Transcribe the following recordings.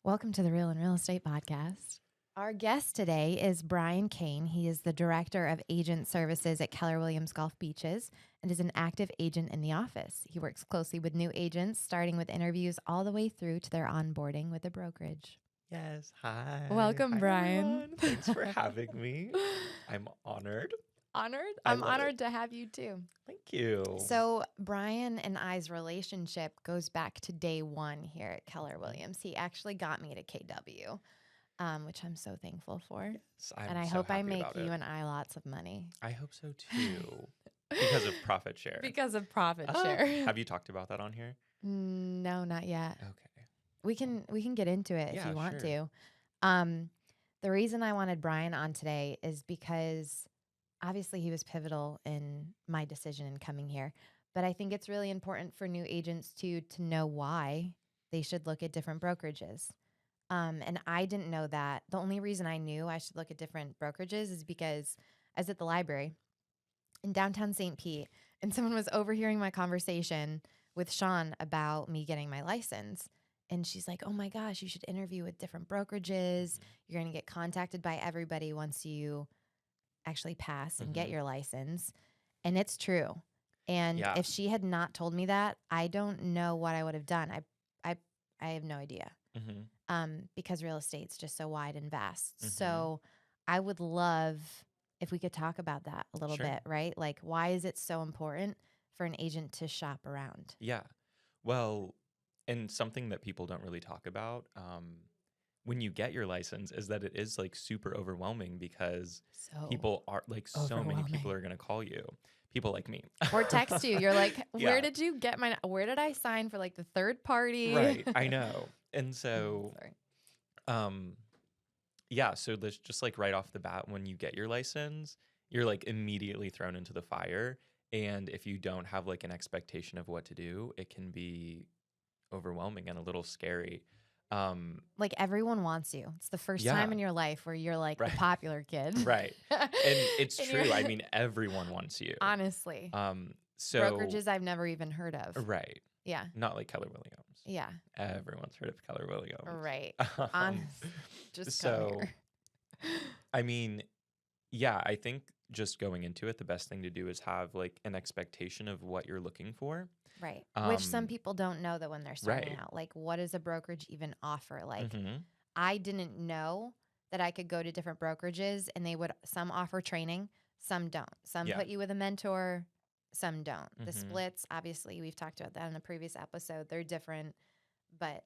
Welcome to the Real and Real Estate Podcast. Our guest today is Bryan Kane. He is the Director of Agent Services at Keller Williams Gulf Beaches and is an active agent in the office. He works closely with new agents, starting with interviews all the way through to their onboarding with a brokerage. Yes. Hi. Welcome, Hi, Bryan. everyone. Thanks for having me. I'm honored. Honored? I I'm love honored it. to have you too. Thank you. So Bryan and I's relationship goes back to day one here at Keller Williams. He actually got me to KW, which I'm so thankful for. Yes, I'm And I so hope I happy make about you it. and I lots of money. I hope so too. Because of profit share. Because of profit Ah, share. Have you talked about that on here? No, not yet. Okay. We can get into it if Yeah, you want sure. to. The reason I wanted Bryan on today is because obviously he was pivotal in my decision in coming here. But I think it's really important for new agents to know why they should look at different brokerages. And I didn't know that. The only reason I knew I should look at different brokerages is because I was at the library in downtown St. Pete, and someone was overhearing my conversation with Sean about me getting my license. And she's like, "Oh my gosh, you should interview with different brokerages. You're going to get contacted by everybody once you actually pass and get Mhm. your license." And it's true. And Yeah. if she had not told me that, I don't know what I would have done. I have no idea. Because real estate's just so wide and vast. Mhm. So I would love if we could talk about that a little Sure. bit, right? Like, why is it so important for an agent to shop around? Yeah. Well, and something that people don't really talk about when you get your license is that it is like super overwhelming because So people are like so many people overwhelming. are going to call you. People like me. Or text you. You're like, where Yeah. did you get where did I sign for like the third party? Right. I know. And so, Sorry. yeah, so there's just like right off the bat, when you get your license, you're like immediately thrown into the fire. And if you don't have like an expectation of what to do, it can be overwhelming and a little scary. Like everyone wants you. It's the first Yeah, time in your life where you're like right. the popular kid. Right. And it's And true. you're- I mean, everyone wants you. honestly, So, brokerages I've never even heard of. right. Yeah. Not like Keller Williams. Yeah. Everyone's heard of Keller Williams. Right. Um, Honest. Just come so, here. I mean, yeah, I think just going into it, the best thing to do is have like an expectation of what you're looking for. Right. Which some Um, people don't know that when they're starting right. out. Like, what does a brokerage even offer? Like, hmm I didn't know that I could go to different brokerages and some offer training, some don't. Some Yeah. put you with a mentor, some don't. The hmm splits, obviously, we've talked about that in a previous episode. They're different, but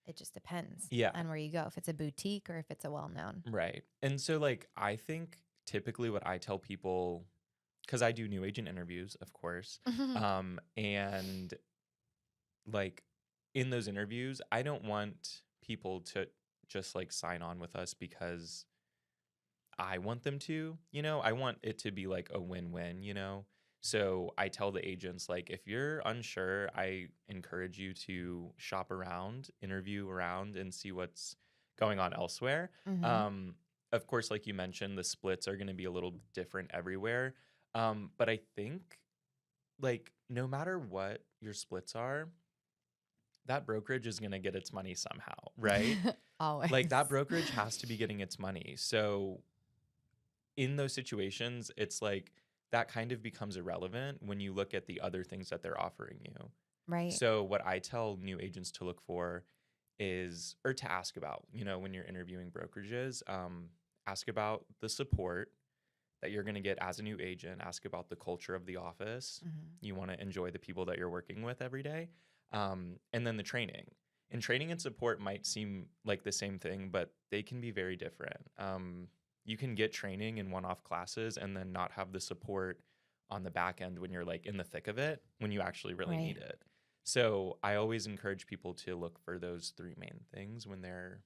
it just depends Yeah. on where you go, if it's a boutique or if it's a well-known. Right. And so, like, I think typically what I tell people, because I do new agent interviews, of course, and like in those interviews, I don't want people to just like sign on with us because I want them to, I want it to be like a win-win. So I tell the agents, like, if you're unsure, I encourage you to shop around, interview around, and see what's going on elsewhere. Mhm. Of course, like you mentioned, the splits are going to be a little different everywhere. But I think, like, no matter what your splits are, that brokerage is going to get its money somehow, right? Always. Like, that brokerage has to be getting its money. So in those situations, it's like that kind of becomes irrelevant when you look at the other things that they're offering you. Right. So what I tell new agents to look for is, or to ask about, when you're interviewing brokerages, ask about the support that you're going to get as a new agent. Ask about the culture of the office. Mhm. You want to enjoy the people that you're working with every day. And then the training. And training and support might seem like the same thing, but they can be very different. You can get training in one-off classes and then not have the support on the back end when you're like in the thick of it, when you actually really Right. need it. So I always encourage people to look for those three main things when they're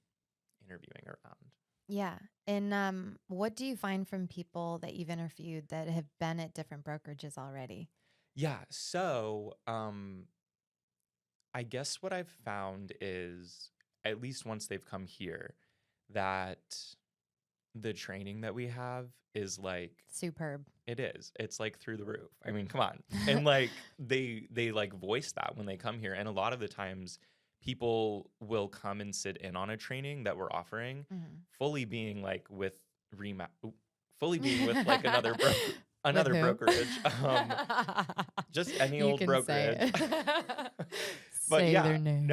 interviewing around. Yeah. And what do you find from people that you've interviewed that have been at different brokerages already? Yeah. So I guess what I've found is, at least once they've come here, that the training that we have is like, Superb. it is. It's like through the roof. I mean, come on. And like they like voice that when they come here. And a lot of the times people will come and sit in on a training that we're offering, fully being like with fully being with like another With who? brokerage, just any You old can say brokerage. it. But Say yeah, their name.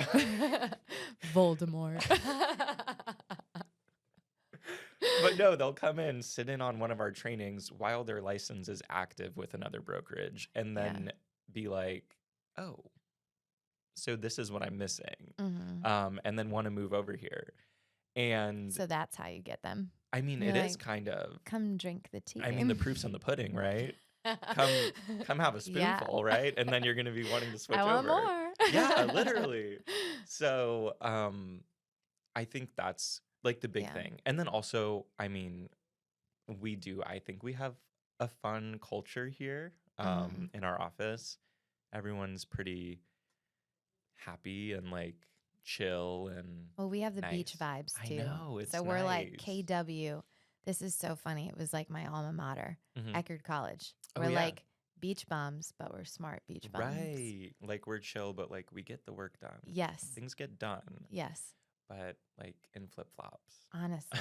Voldemort. but no, they'll come in, sit in on one of our trainings while their license is active with another brokerage, and then be like, oh, so this is what I'm missing. And then want to move over here. And So that's how you get them. I mean, You're it is like, kind of, come drink the tea. I mean, the proof's in the pudding, right? Come have a spoonful, right? And then you're going to be wanting to switch I want over. more. Yeah, literally. So I think that's like the big thing. And then also, I mean, I think we have a fun culture here in our office. Everyone's pretty happy and like chill and well, we have the beach nice. vibes too. I know, it's so we're like nice. KW. This is so funny. It was like my alma mater, Eckerd College. Oh, We're yeah. like beach bums, but we're smart beach bums. Right. Like we're chill, but like we get the work done. Yes. Things get done. Yes. But like in flip-flops. Honestly.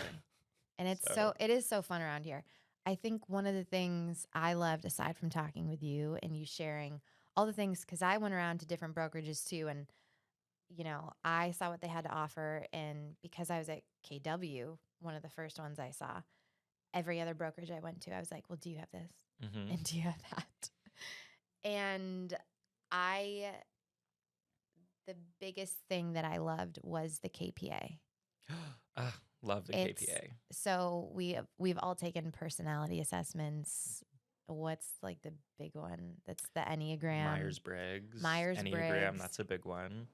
And it is so fun around here. I think one of the things I loved, aside from talking with you and you sharing all the things, because I went around to different brokerages too, and you know, I saw what they had to offer, and because I was at KW, one of the first ones I saw, every other brokerage I went to, I was like, well, do you have this? And do you have that? And the biggest thing that I loved was the KPA. Love the KPA. So we've all taken personality assessments. What's like the big one? That's the Enneagram. Myers-Briggs. Myers-Briggs. Enneagram, that's a big one.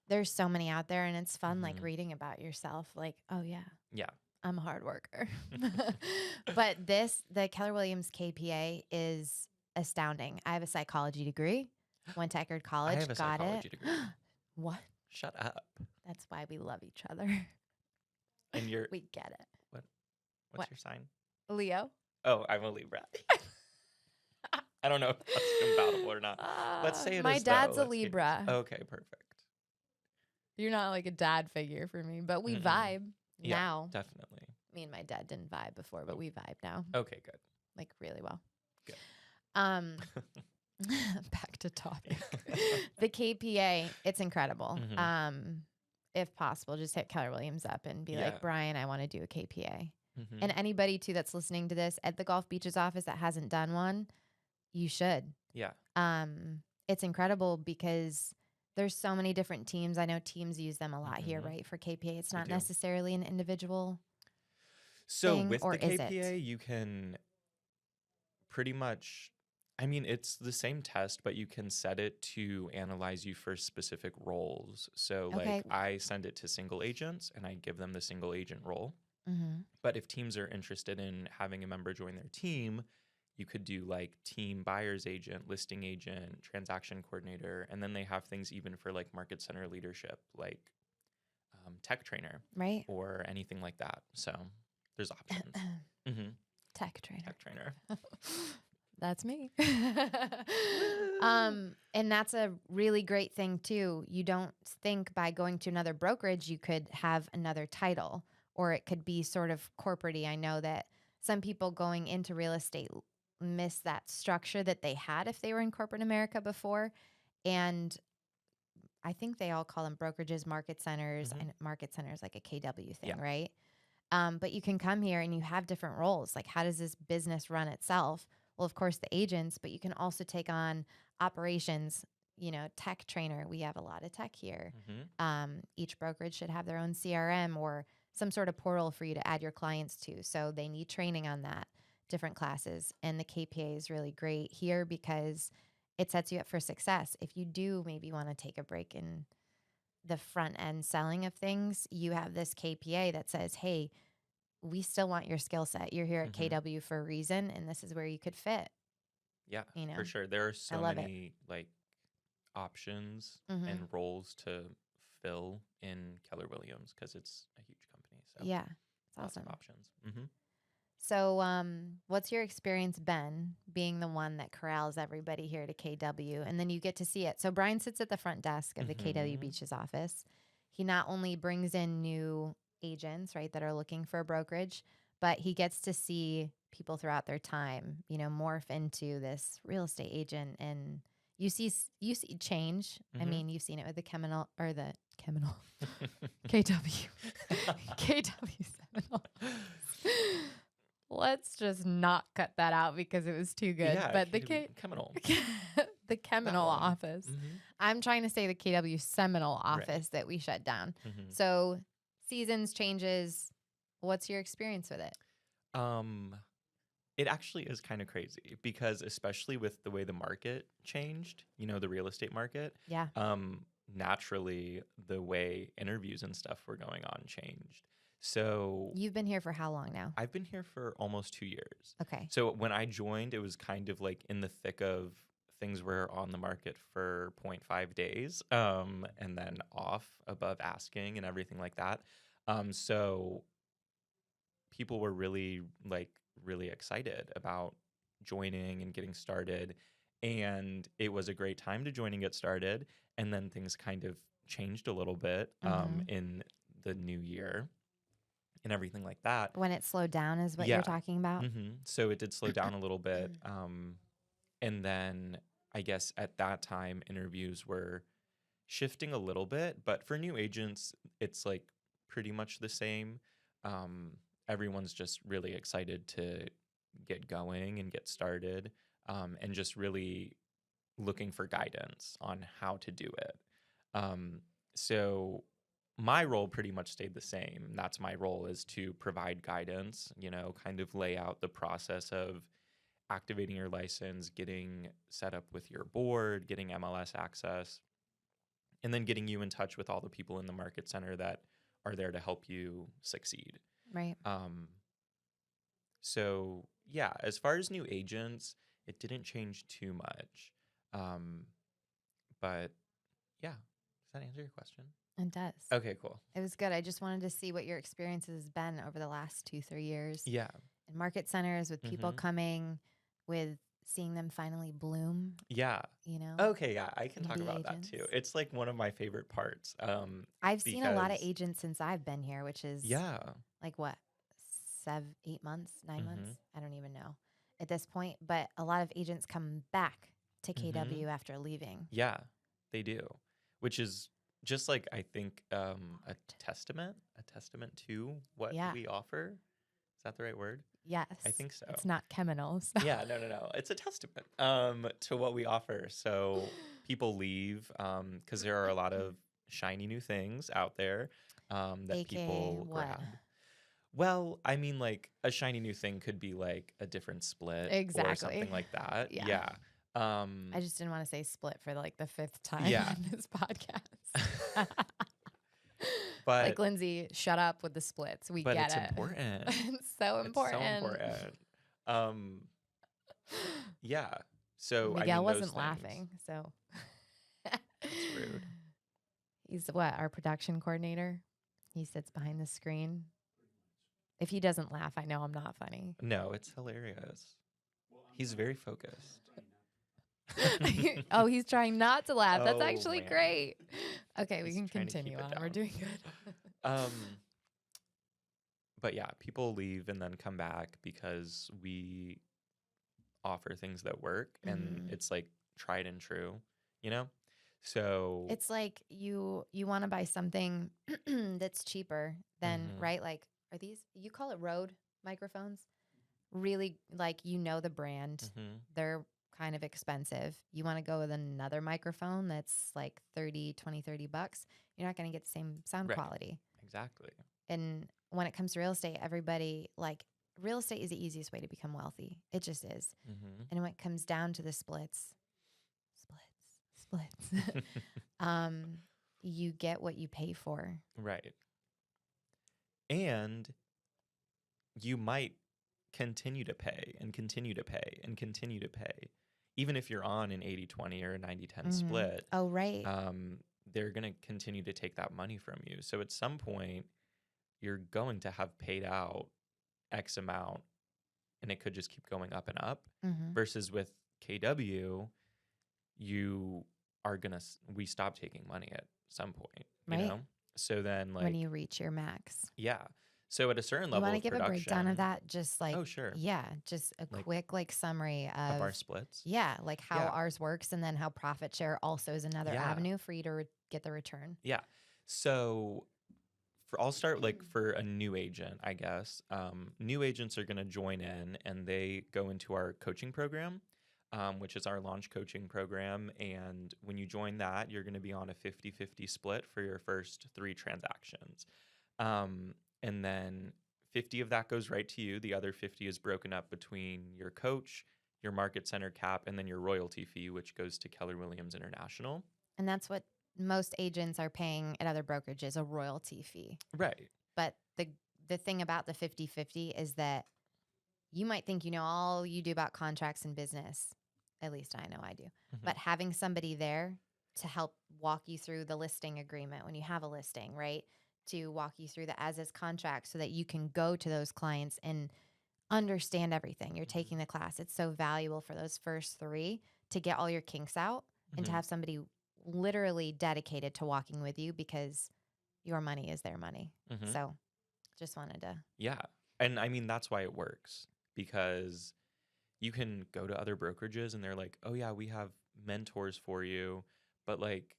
There's so many out there, and it's fun like reading about yourself. Like, oh yeah, I'm a hard worker. But the Keller Williams KPA is astounding. I have a psychology degree. Went to Eckerd College. I have a psychology degree. What? Shut up. That's why we love each other. And we get it. What's your sign? Leo. Oh, I'm a Libra. I don't know if that's compatible or not. Let's say it is. My dad's a Libra. Okay, perfect. You're not like a dad figure for me, but we vibe now. Definitely. Me and my dad didn't vibe before, but we vibe now. Okay, good. Like really well. Good. Back to topic. The KPA, it's incredible. If possible, just hit Keller Williams up and be like, Bryan, I want to do a KPA. And anybody too that's listening to this at the Gulf Beaches office that hasn't done one, you should. Yeah. It's incredible because there's so many different teams. I know teams use them a lot here, right? For KPA, it's not necessarily an individual thing, with or the KPA, you can pretty much, I mean, it's the same test, but you can set it to analyze you for specific roles. So like I send it to single agents and I give them the single agent role. But if teams are interested in having a member join their team, you could do like team buyer's agent, listing agent, transaction coordinator. And then they have things even for like market center leadership, like tech trainer, right? Or anything like that. So there's options. Tech trainer. Tech trainer. That's me. And that's a really great thing too. You don't think by going to another brokerage, you could have another title, or it could be sort of corporate-y. I know that some people going into real estate miss that structure that they had if they were in corporate America before. And I think they all call them brokerages, market centers, and market centers like a KW thing, right? But you can come here and you have different roles. Like, how does this business run itself? Well, of course, the agents, but you can also take on operations, you know, tech trainer. We have a lot of tech here. Each brokerage should have their own CRM or some sort of portal for you to add your clients to. So they need training on that, different classes. And the KPA is really great here because it sets you up for success. If you do maybe want to take a break in the front end selling of things, you have this KPA that says, hey, we still want your skill set. You're here at KW for a reason, and this is where you could fit. Yeah, you know? For sure. There are so many like options and roles to fill in Keller Williams because it's a huge company. So yeah, it's lots awesome. of options. So, what's your experience been being the one that corrals everybody here to KW? And then you get to see it. So, Bryan sits at the front desk of the KW Mm-hmm. Beaches office. He not only brings in new agents, right, that are looking for a brokerage, but he gets to see people throughout their time, morph into this real estate agent. And you see change. I Mm-hmm. mean, you've seen it with the Cheminal KW KW Seminole. Let's just not cut that out because it was too good. Yeah, But the criminal. the That Cheminal one. office. Mm-hmm. I'm trying to say the KW Seminole Right. office that we shut down. Mm-hmm. So seasons, changes. What's your experience with it? It actually is kind of crazy because especially with the way the market changed, the real estate market, Yeah. naturally the way interviews and stuff were going on changed. So You've been here for how long now? I've been here for almost 2 years. Okay. So when I joined, it was kind of like in the thick of things were on the market for 0.5 days, and then off above asking and everything like that. So people were really excited about joining and getting started, and it was a great time to join and get started. And then things kind of changed a little bit Mhm. in the new year and everything like that. When it slowed down is what Yeah. you're talking about? So it did slow down a little bit. And then I guess at that time, interviews were shifting a little bit. But for new agents, it's like pretty much the same. Everyone's just really excited to get going and get started, and just really looking for guidance on how to do it. So my role pretty much stayed the same. That's my role, is to provide guidance, kind of lay out the process of activating your license, getting set up with your board, getting MLS access, and then getting you in touch with all the people in the market center that are there to help you succeed. Right. So yeah, as far as new agents, it didn't change too much. But yeah, does that answer your question? It does. Okay, cool. It was good. I just wanted to see what your experience has been over the last 2-3 years. Yeah. In market centers with people Mhm. coming, with seeing them finally bloom, Yeah. you know, Okay, yeah, I can and talk be about that too. agents. It's like one of my favorite parts. I've seen a lot of Because agents since I've been here, which is yeah. like what, 7, 8 months, 9 months? Mhm. I don't even know at this point. But a lot of agents come back to Mhm. KW after leaving. Yeah, they do. Which is just like, I think, a testament to what Yeah. we offer. Is that the right word? Yes. I think so. It's not Cheminals. Yeah, no. It's a testament to what we offer. So people leave because there are a lot of shiny new things out there that AKA people what? grab. Well, I mean, like a shiny new thing could be like a different split or Exactly. something like that. Yeah. Yeah. I just didn't want to say split for like the 5th time Yeah. on this podcast. But Like, Lindsay, shut up with the splits. We but get it's it. important. It's so important. It's so important. Yeah. So I Miguel mean, wasn't those things. laughing, so That's rude. he's what, our production coordinator? He sits behind the screen. If he doesn't laugh, I know I'm not funny. No, it's hilarious. He's very focused. Oh, he's trying not to laugh. That's Oh, actually man. great. Okay, we He's can trying to keep continue it on. We're down. doing good. But yeah, people leave and then come back because we offer things that work, and Mhm. it's like tried and true, you know? So It's like you want to buy something that's cheaper than, Mhm. right? Like, are these, you call it Rode microphones? Really, like, the brand. Mhm. They're kind of expensive. You want to go with another microphone that's like 30, 20, 30 bucks. You're not going to get the same sound Right. quality. Exactly. And when it comes to real estate, everybody, like, real estate is the easiest way to become wealthy. It just is. Mhm. And when it comes down to the splits, you get what you pay for. Right. And you might continue to pay and continue to pay and continue to pay. Even if you're on an 80-20 or a 90-10 split, Oh, right. they're going to continue to take that money from you. So at some point, you're going to have paid out X amount, and then you're going to have to pay that money back. So it's like, you know, it's a and it could just keep going up and up. Mm-hmm. Versus with KW, you are we stop taking money at some point, you Right. know? So then When like, you reach your max. yeah. So at a certain You level want to of give a breakdown of production, that? Just like, oh, sure. yeah, just a Like quick like summary of our of, splits. yeah, like how Yeah. ours works, and then how profit share also is another Yeah. avenue for you to get the return. Yeah. So I'll start like for a new agent, I guess. New agents are going to join in and they go into our coaching program, which is our launch coaching program. And when you join that, you're going to be on a 50-50 split for your first 3 transactions. And then 50 of that goes right to you. The other 50 is broken up between your coach, your market center cap, and then your royalty fee, which goes to Keller Williams International. And that's what most agents are paying at other brokerages, a royalty fee. Right. But the thing about the 50-50 is that you might think you know all you do about contracts and business. At least I know I do. Mhm. But having somebody there to help walk you through the listing agreement when you have a listing, right? To walk you through the as-is contract so that you can go to those clients and understand everything. You're taking the class. It's so valuable for those first 3 to get all your kinks out and to Mhm. have somebody literally dedicated to walking with you because your money is their money. Mhm. So just wanted to. Yeah. And I mean, that's why it works, because you can go to other brokerages and they're like, oh, yeah, we have mentors for you. But like,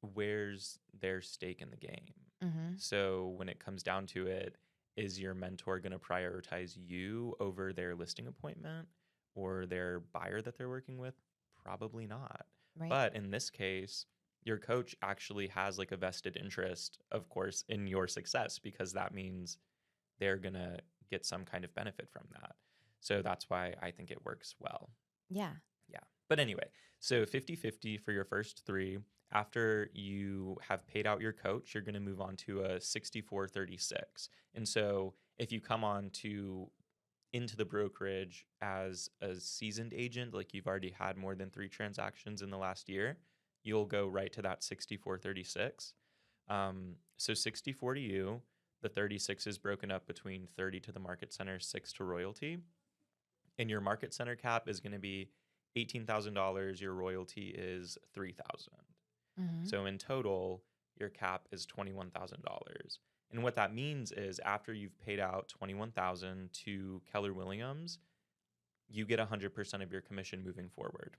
where's their stake in the game? Mm-hmm. So when it comes down to it, is your mentor going to prioritize you over their listing appointment or their buyer that they're working with? Probably not. Right. But in this case, your coach actually has like a vested interest, of course, in your success, because that means they're going to get some kind of benefit from that. So that's why I think it works well. Yeah. Yeah. But anyway, so 50-50 for your first 3. After you have paid out your coach, you're going to move on to a 64-36. And so if you come on into the brokerage as a seasoned agent, like you've already had more than 3 transactions in the last year, you'll go right to that 64-36. So 64 to you, the 36 is broken up between 30 to the market center, 6 to royalty. And your market center cap is going to be $18,000. Your royalty is $3,000. Mm-hmm. So in total, your cap is $21,000. And what that means is after you've paid out $21,000 to Keller Williams, you get 100% of your commission moving forward.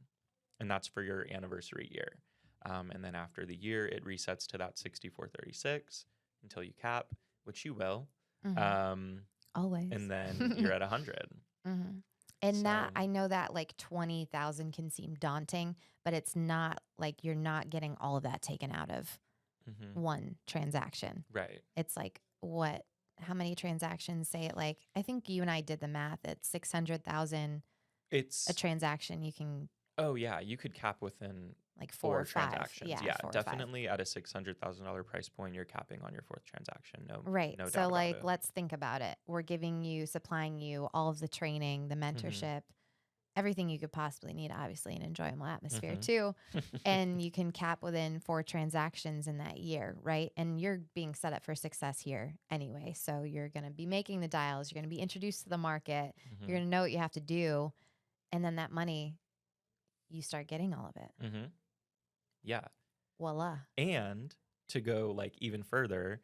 And that's for your anniversary year. And then after the year, it resets to that 64-36 until you cap, which you will. Mm-hmm. Always. And then you're at 100. Mm-hmm. And that, So- I know that like 20,000 can seem daunting, but it's not like you're not getting all of that taken out of one transaction. Right. It's like how many transactions say it? Like, I think you and I did the math at 600,000 It's a transaction. You can Oh yeah, you could cap within like 4 or 5. transactions. Yeah, 4 or 5. Definitely at a $600,000 price point, you're capping on your 4th transaction. Right. No doubt So about like, it. let's think about it. We're supplying you all of the training, the mentorship, everything you could possibly need, obviously, an enjoyable atmosphere too. And you can cap within 4 transactions in that year, right? And you're being set up for success here anyway. So you're going to be making the dials. You're going to be introduced to the market. You're going to know what you have to do. And then that money, you start getting all of it. Yeah. Voila. And to go like even further,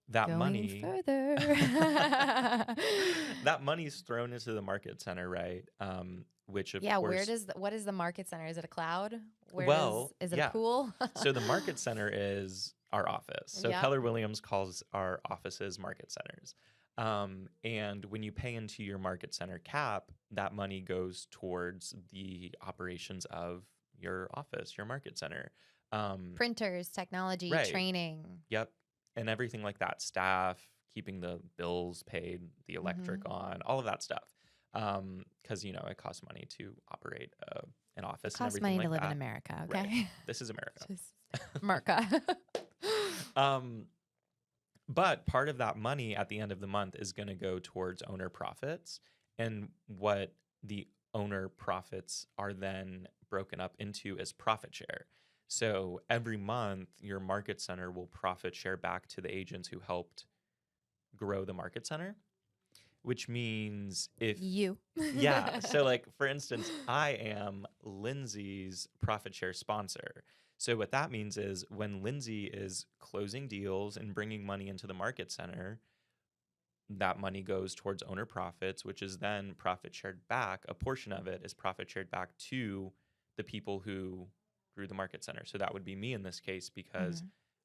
that Going money further. that money's thrown into the market center, right? Which of course, what is the market center? Is it a cloud? Is it yeah. a pool? So the market center is our office. So Yep. Keller Williams calls our offices market centers. And when you pay into your market center cap, that money goes towards the operations of your office, your market center. Printers, technology, Right. training. Yep. And everything like that, staff, keeping the bills paid, the electric on, all of that stuff. Because, it costs money to operate an office It and costs everything money like to live that. in America, okay? Right. This is America. Just America. But part of that money at the end of the month is going to go towards owner profits. And what the owner profits are then broken up into is profit share. So every month, your market center will profit share back to the agents who helped grow the market center. which means if You. yeah. So, like, for instance, I am Lindsay's profit share sponsor. So, what that means is when Lindsay is closing deals and bringing money into the market center, that money goes towards owner profits, which is then profit shared back. A portion of it is profit shared back to the people who grew the market center. So, that would be me in this case because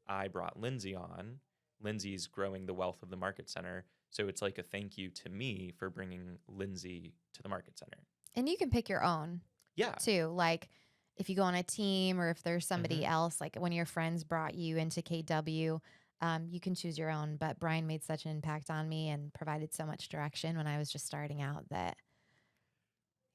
I brought Lindsay on. Lindsay's growing the wealth of the market center. So it's like a thank you to me for bringing Lindsay to the market center. And you can pick your own Yeah. too. Like if you go on a team or if there's somebody else, like when your friends brought you into KW, you can choose your own. But Bryan made such an impact on me and provided so much direction when I was just starting out that,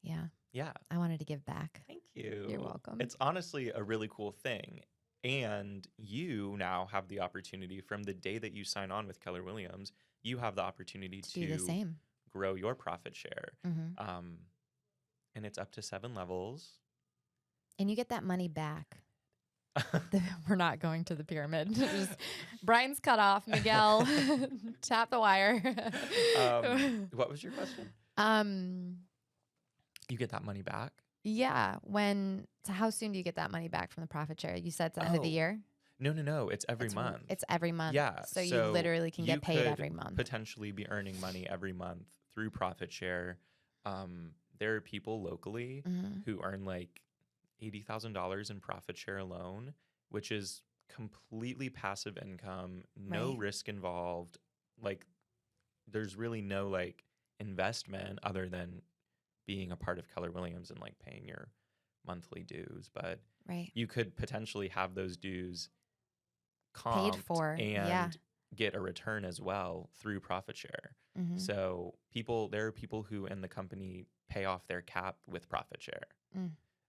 Yeah. I wanted to give back. Thank you. You're welcome. It's honestly a really cool thing. And you now have the opportunity from the day that you sign on with Keller Williams, you have the opportunity to do the same. grow your profit share. Mm-hmm. And it's up to 7 levels. And you get that money back. We're not going to the pyramid. Bryan's cut off. Miguel, tap the wire. What was your question? You get that money back? Yeah. So how soon do you get that money back from the profit share? You said it's the end of the year? No. It's every month. It's every month. Yeah. So you literally can get paid every month. Potentially be earning money every month through profit share. There are people locally who earn like $80,000 in profit share alone, which is completely passive income, no risk involved. Like there's really no like investment other than being a part of Keller Williams and like paying your monthly dues. But you could potentially have those dues paid for and get a return as well through profit share. So there are people who in the company pay off their cap with profit share.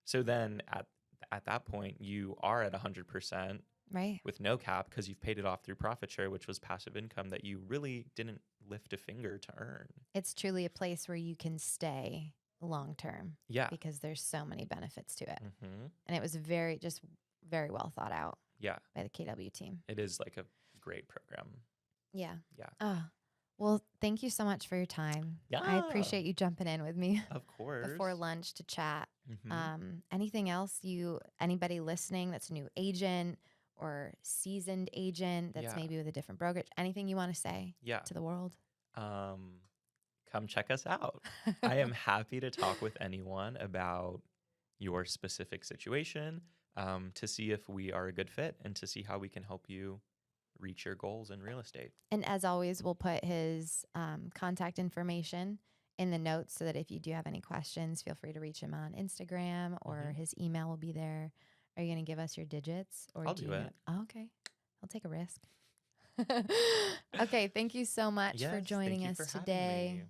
So then at that point you are at 100% with no cap because you've paid it off through profit share, which was passive income that you really didn't lift a finger to earn. It's truly a place where you can stay long term. Yeah. Because there's so many benefits to it. And it was very well thought out. Yeah. By the KW team. It is like a great program. Yeah. Yeah. Oh, well, thank you so much for your time. Yeah. I appreciate you jumping in with me. Of course. Before lunch to chat. Anything else anybody listening that's a new agent or seasoned agent that's maybe with a different brokerage, anything you want to say to the world? Come check us out. I am happy to talk with anyone about your specific situation, to see if we are a good fit and to see how we can help you reach your goals in real estate. And as always, we'll put his contact information in the notes so that if you do have any questions, feel free to reach him on Instagram or his email will be there. Are you going to give us your digits? Or I'll do it. Oh, okay. I'll take a risk. Okay. Thank you so much for joining us today.